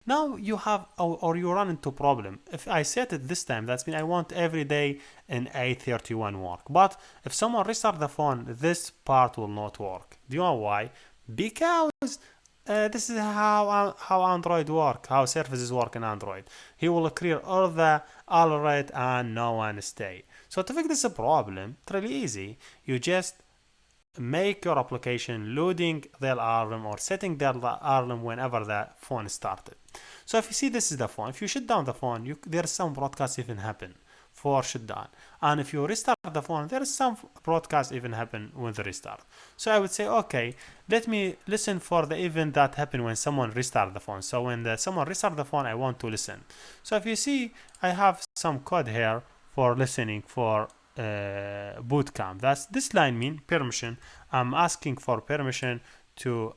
Now you have, or you run into problem. If I set it this time, that's mean I want every day in 8:31 work. But if someone restart the phone, this part will not work. Do you know why? Because this is how Android work, how services work in Android. He will clear all the alert and no one stay. So to fix this problem, it's really easy. You just make your application loading the alarm or setting the alarm whenever the phone started. So if you see this is the phone, if you shut down the phone, there's some broadcast even happen for shutdown. And if you restart the phone, there is some broadcast even happen when the restart. So I would say, okay, let me listen for the event that happened when someone restart the phone. So when someone restart the phone, I want to listen. So if you see, I have some code here for listening for boot camp. That's this line mean permission. I'm asking for permission to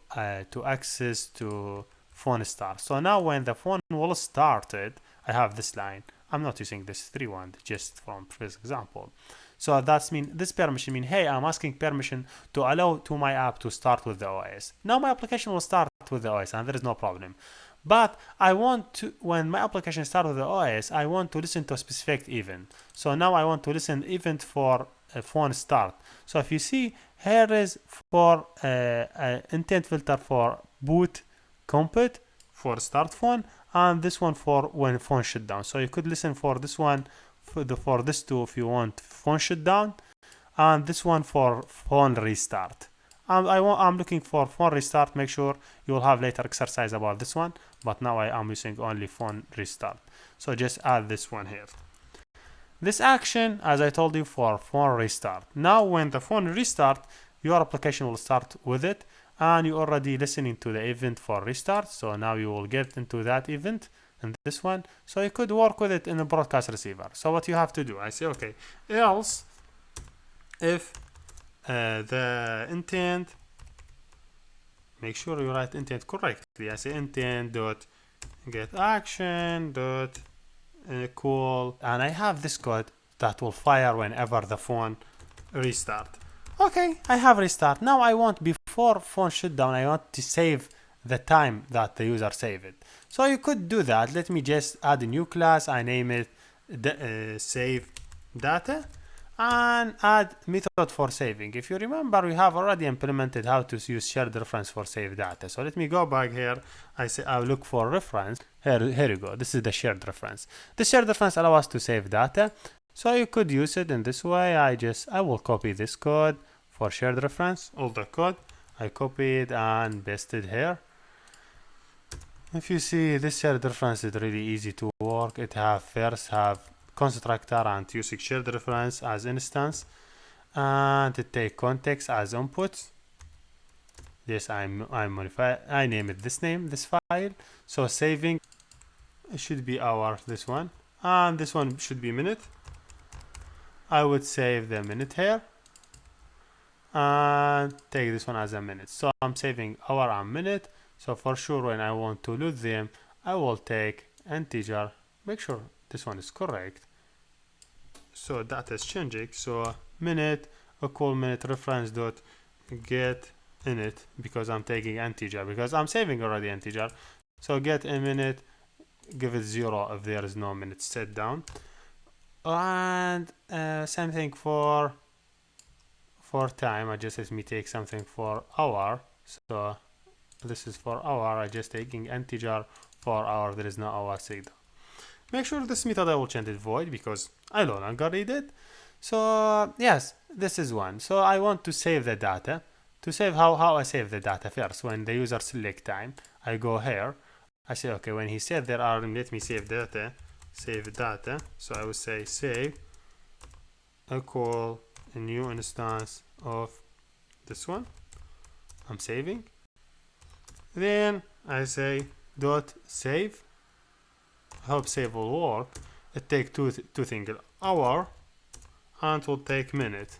access to phone start. So now when the phone will start it, I have this line. I'm not using this 3.1 just from previous example. So that's mean this permission mean, hey, I'm asking permission to allow to my app to start with the OS. Now my application will start with the OS and there is no problem. But I want to, when my application starts with the OS, I want to listen to a specific event. So now I want to listen event for a phone start. So if you see, here is for intent filter for boot compute for start phone, and this one for when phone shut down. So you could listen for this one for this two if you want phone shut down, and this one for phone restart. And I'm looking for phone restart. Make sure you will have later exercise about this one, but now I am using only phone restart. So just add this one here. This action, as I told you, for phone restart. Now when the phone restart, your application will start with it, and you're already listening to the event for restart. So now you will get into that event in this one. So you could work with it in a broadcast receiver. So what you have to do, I say, okay, else if the intent, make sure you write intent correctly. I say intent dot get action dot call, and I have this code that will fire whenever the phone restart. Okay, I have restart. Now I want, before phone shutdown, I want to save the time that the user saved it. So you could do that. Let me just add a new class. I name it save data, and add method for saving. If you remember, we have already implemented how to use shared reference for save data. So let me go back here. I say I'll look for reference. Here you go. This is the shared reference. The shared reference allows us to save data. So you could use it in this way. I will copy this code for shared reference, all the code. I copied and pasted here. If you see, this shared reference is really easy to work. It first have constructor and using shared reference as instance, and it take context as input. This I modify. I name it this name, this file. So saving, it should be our this one, and this one should be minute. I would save the minute here and take this one as a minute. So I'm saving hour and minute. So for sure when I want to load them, I will take integer. Make sure this one is correct. So that is changing. So minute equal minute reference dot get init, because I'm taking integer, because I'm saving already integer. So get a minute, give it 0 if there is no minute set down. And same thing for time. I just let me take something for hour. So this is for hour. I just taking integer for hour. There is no hour signal. Make sure this method I will change it void because I no longer read it. So yes, this is one. So I want to save the data. To save, how I save the data first. When the user select time, I go here. I say okay. When he said there are, let me save data. Save data. So I will say save equal a new instance of this one. I'm saving. Then I say dot save. I hope save will work. It take two things, hour and it will take minute.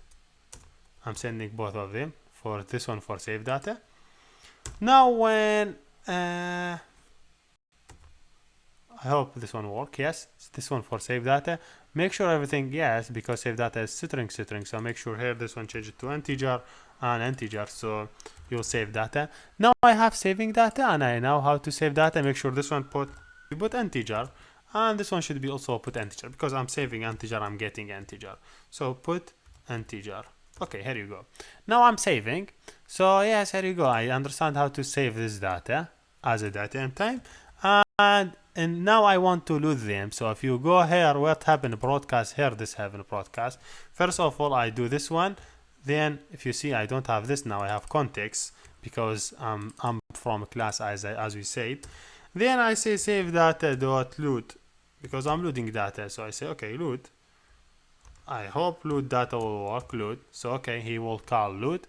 I'm sending both of them for this one for save data. Now when I hope this one work. Yes, this one for save data. Make sure everything yes, because save data is string. So make sure here this one change it to integer and integer. So you'll save data. Now I have saving data, and I know how to save data. Make sure this one put integer, and this one should be also put integer, because I'm saving integer, I'm getting integer. So put integer. Okay, here you go. Now I'm saving. So yes, here you go. I understand how to save this data as a data in time. And now I want to load them. So if you go here, what happened broadcast here, this happened broadcast. First of all, I do this one. Then if you see, I don't have this now. I have context because I'm from a class as we said. Then I say save data dot load, because I'm loading data. So I say okay, load. I hope load data will work. Load. So okay, he will call load.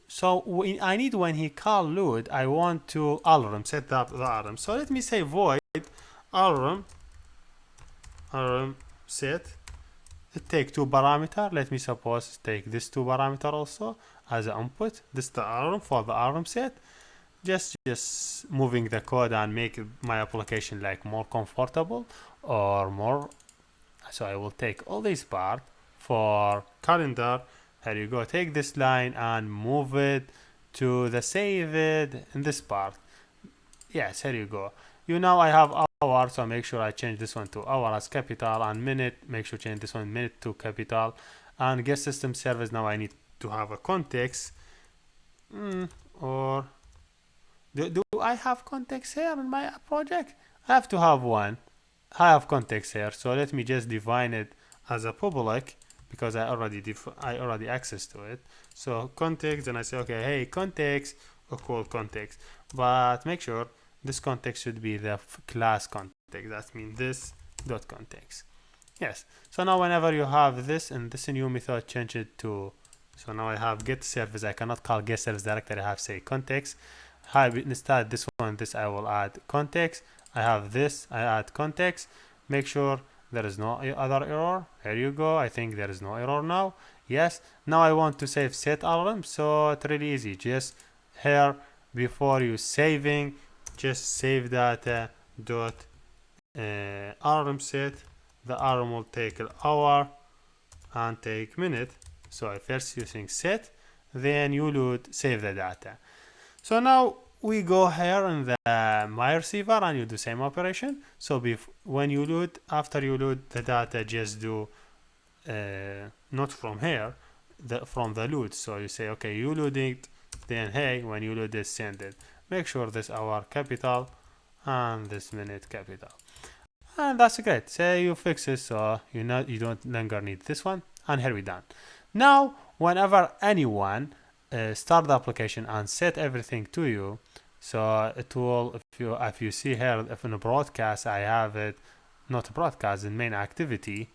So I need, when he call load, I want to alarm, set up the alarm. So let me say void alarm set. It take 2 parameter. Let me suppose take this 2 parameter also as an input. This the alarm for the alarm set. Just moving the code and make my application like more comfortable or more. So I will take all this part for calendar. Here you go. Take this line and move it to the save it in this part. Yes, here you go. You know I have hour, so make sure I change this one to hour as capital, and minute, make sure change this one minute to capital. And get system service, now I need to have a context. Or do I have context here in my project? I have to have one. I have context here, so let me just define it as a public, because I already access to it. So context, and I say okay, hey, context equal context, but make sure this context should be the class context. That means this dot context. Yes. So now whenever you have this and this new method, change it to. So now I have get service. I cannot call get service directly. I have say context. Instead this one, this I will add context. I have this. I add context. Make sure there is no other error. Here you go. I think there is no error now. Yes. Now I want to save set alarm. So it's really easy. Just here before you saving, just save data dot alarm set. The alarm will take an hour and take minute. So I first using set, then you load, save the data. So now we go here in the my receiver and you do same operation. So when you load, after you load the data, just do not from here, from the load. So you say okay, you load it, then hey, when you load it, send it. Make sure this hour capital and this minute capital, and that's great. Say you fix it, so you don't longer need this one, and here we done. Now whenever anyone start the application and set everything to you, so it will, if you see here, if in a broadcast I have it, not a broadcast, in main activity,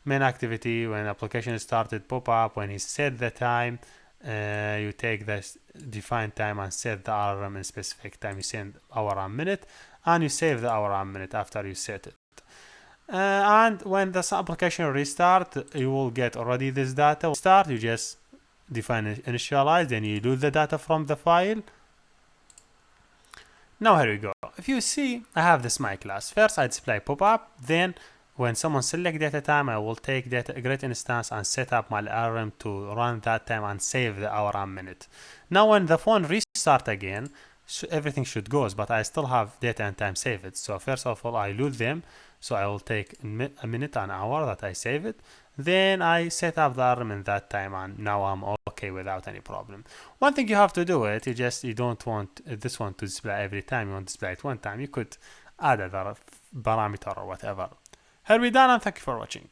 when application is started pop up, when he set the time, you take this defined time and set the alarm in specific time. You send hour and minute, and you save the hour and minute after you set it. And when the application restart, you will get already this data. Start, you just define initialize, then you load the data from the file. Now here we go. If you see, I have this my class. First I display pop-up, then when someone select data time, I will take data great instance and set up my alarm to run that time and save the hour and minute. Now when the phone restart again, everything should go, but I still have data and time saved. So first of all, I load them. So I will take a minute and hour that I save it. Then I set up the alarm in that time, and now I'm okay without any problem. One thing you have to do it, you don't want this one to display every time. You want to display it one time. You could add other parameter or whatever. Here we done, and thank you for watching.